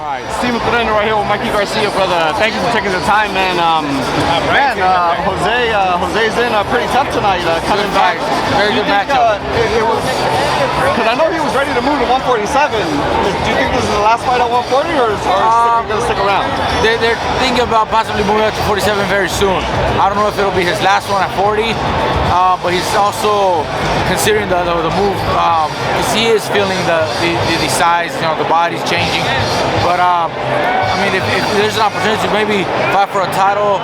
All right, Steven Correndo right here with Mikey Garcia, brother. Thank you for taking the time, man. Jose's in pretty tough tonight, coming back. Very good matchup. Because I know he was ready to move to 147. Do you think this is the last fight at 140, or is he going to stick around? They're thinking about possibly moving up to 47 very soon. I don't know if it'll be his last one at 40, but he's also considering the move because he is feeling the size, the body's changing. But I mean, if there's an opportunity to maybe fight for a title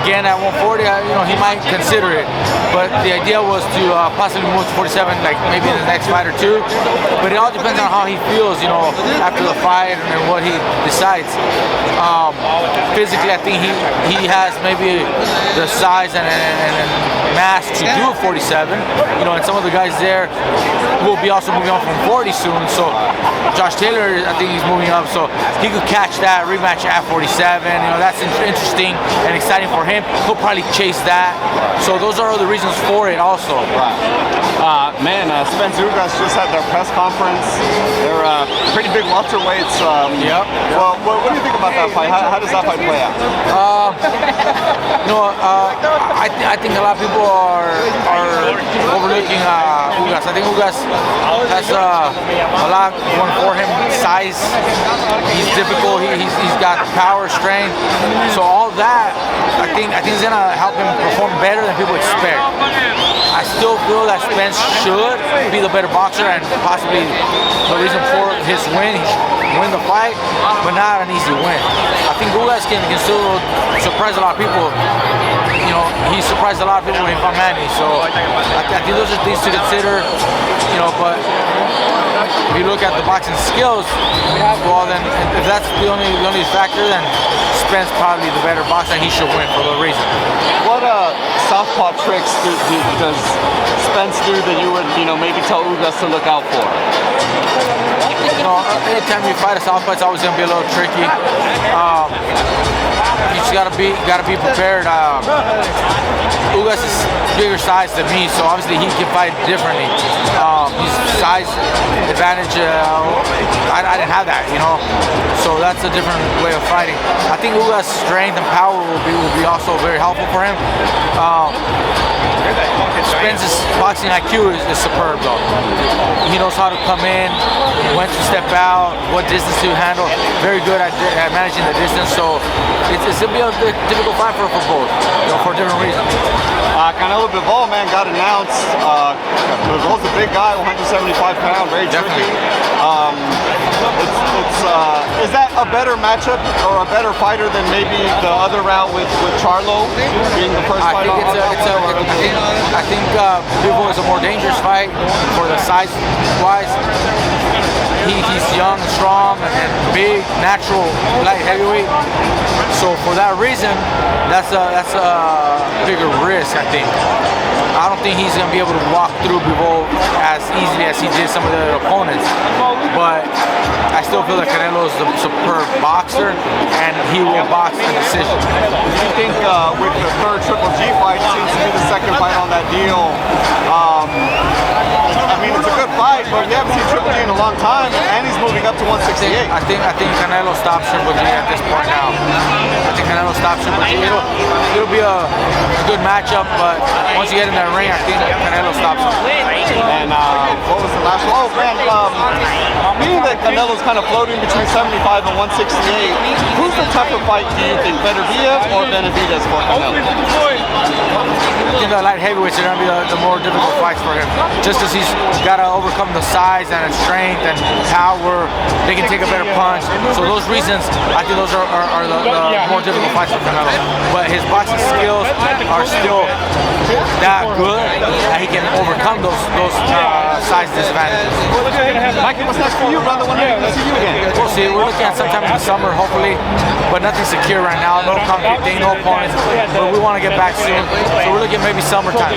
again at 140, he might consider it. But the idea was to possibly move to 47, like maybe in the next fight or two. But it all depends on how he feels, after the fight and what he decides. Physically, I think he has maybe the size and mass to do a 47. And some of the guys there will be also moving on from 40 soon. So Josh Taylor, I think he's moving up, so he could catch that rematch at 47. That's interesting and exciting for him. He'll probably chase that. So those are other reasons for it also. Spence Ugas just had their press conference. They're pretty big welterweights. Yep. Well, what do you think about that fight? How does that fight play out? I think a lot of people are overlooking Ugas. I think Ugas has a lot going for him. Size, he's difficult. He's got power, strength. So all that, I think is gonna help him perform better than people expect. I still feel that Spence should be the better boxer and possibly the reason for his win. He should win the fight, but not an easy win. I think Ugas can still surprise a lot of people. He surprised a lot of people when he fought Manny. So I think those are things to consider. But if you look at the boxing skills, well then if that's the only factor, then Spence probably the better boxer and he should win for the reason. What southpaw tricks does Spence do that you would maybe tell Ugas to look out for? Anytime you fight a southpaw, it's always gonna be a little tricky. You just gotta be prepared. Ugas is bigger size than me, so obviously he can fight differently. His size advantage, I didn't have that, so that's a different way of fighting. I think Ugas' strength and power will be also very helpful for him. Spence's boxing IQ is superb though. He knows how to come in, when to step out, what distance to handle. Very good at managing the distance, so it's gonna be a difficult fight for both, for different reasons. Canelo Bivol, man, got announced. Bivol's a big guy, 175 pounds, very tricky. Is that a better matchup or a better fighter than maybe the other route with Charlo being the first fight? I think Bivol is a more dangerous fight for the size-wise. He's young, strong, and big, natural light heavyweight. So for that reason, that's a bigger risk, I think. I don't think he's going to be able to walk through Bivol as easily as he did some of the other opponents. But I still feel that Canelo is a superb boxer, and he will box the decision. Do you think with the third Triple G fight, seems to be the second fight on that deal, I mean, it's a good fight, but we haven't seen Triple G in a long time, and he's moving up to 168. I think Canelo stops Triple G at this point now. I think Canelo stops Triple G. It'll be a good matchup, but once you get in that ring, I think Canelo stops him. And what was the last one? Oh, man, being that Canelo's kind of floating between 75 and 168, who's the tougher fight, do you think? Benavidez or Benavidez for Canelo? I think the light heavyweights are going to be the more difficult fights for him. Just as he's got to overcome the size and strength and power, they can take a better punch. So those reasons, I think those are the more difficult fights for Canelo. But his boxing skills are still that good that he can overcome those size disadvantages. Mikey, what's next for you, brother? When are we going to see you again? We'll see. We're looking at sometime in the summer, hopefully, but nothing secure right now. No concrete thing, no opponents, but we want to get back soon. So we're looking maybe summertime.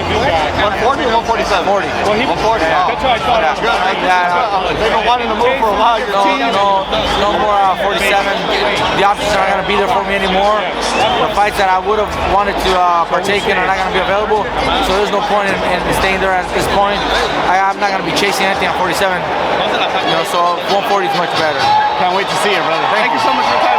140 or 147? 40. 140. That's good. They've been wanting to move for a while. Your team. No more 47. The options are not going to be there for me anymore. The fights that I would have wanted to partake in are not going to be available. So there's no point in staying there at this point. I'm not going going to be chasing anything at 47. You know, so 140 is much better. Can't wait to see it, brother. Thank you so much for your time.